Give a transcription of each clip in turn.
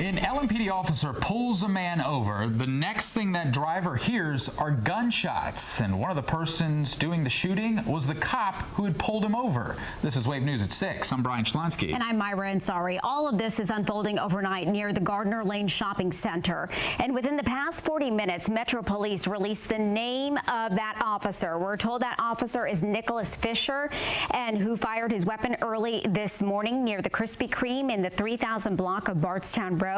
An LMPD officer pulls a man over. The next thing that driver hears are gunshots, and one of the persons doing the shooting was the cop who had pulled him over. This is Wave News at 6. I'm Brian Schlonsky. And I'm Myra Ansari. All of this is unfolding overnight near the Gardner Lane Shopping Center. And within the past 40 minutes, Metro Police released the name of that officer. We're told that officer is Nicholas Fisher, and who fired his weapon early this morning near the Krispy Kreme in the 3000 block of Bardstown Road.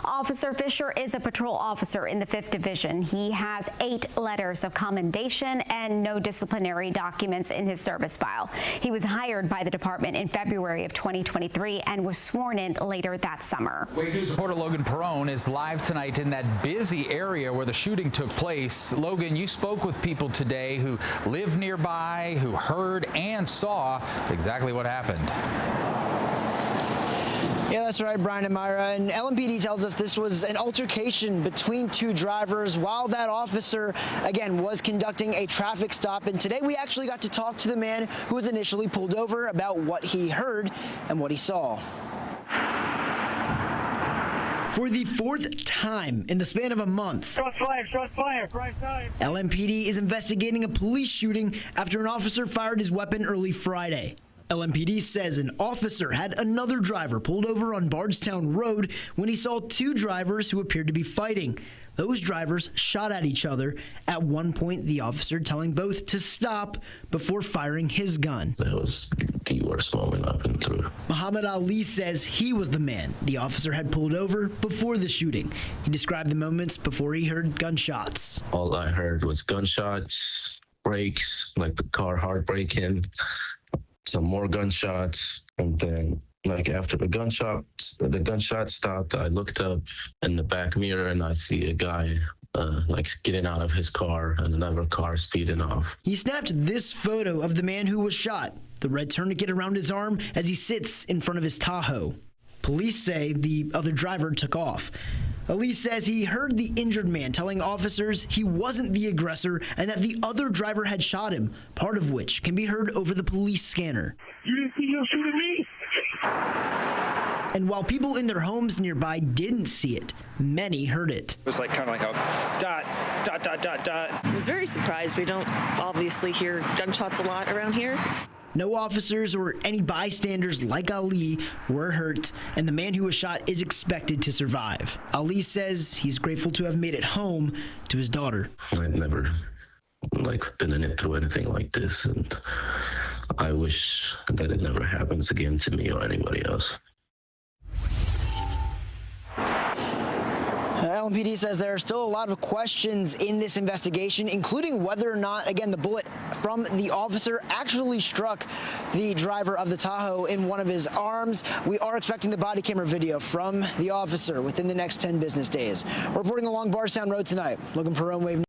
Officer Fisher is a patrol officer in the 5th Division. He has 8 letters of commendation and no disciplinary documents in his service file. He was hired by the department in February of 2023 and was sworn in later that summer. Wave News reporter Logan Perrone is live tonight in that busy area where the shooting took place. Logan, you spoke with people today who live nearby, who heard and saw exactly what happened. Yeah, that's right, Brian and Myra. And LMPD tells us this was an altercation between 2 drivers while that officer, again, was conducting a traffic stop. And today we actually got to talk to the man who was initially pulled over about what he heard and what he saw. For the 4th time in the span of a month, Shots fired, prime time. LMPD is investigating a police shooting after an officer fired his weapon early Friday. LMPD says an officer had another driver pulled over on Bardstown Road when he saw 2 drivers who appeared to be fighting. Those drivers shot at each other, at one point the officer telling both to stop before firing his gun. That was the worst moment I've been through. Muhammad Ali says he was the man the officer had pulled over before the shooting. He described the moments before he heard gunshots. All I heard was gunshots, brakes, like the car hard braking, some more gunshots, and then after the gunshot stopped, I looked up in the back mirror and I see a guy getting out of his car and another car speeding off. He snapped this photo of the man who was shot, the red tourniquet around his arm as he sits in front of his Tahoe. Police say the other driver took off. Ali says he heard the injured man telling officers he wasn't the aggressor and that the other driver had shot him, part of which can be heard over the police scanner. You didn't see him shooting me? And while people in their homes nearby didn't see it, many heard it. It was kind of like a dot, dot, dot, dot, dot. I was very surprised. We don't obviously hear gunshots a lot around here. No officers or any bystanders like Ali were hurt, and the man who was shot is expected to survive. Ali says he's grateful to have made it home to his daughter. I've never been in it through anything like this, and I wish that it never happens again to me or anybody else. LMPD says there are still a lot of questions in this investigation, including whether or not, again, the bullet from the officer actually struck the driver of the Tahoe in one of his arms. We are expecting the body camera video from the officer within the next 10 business days. Reporting along Bardstown Road tonight, Logan Perrone, Wave.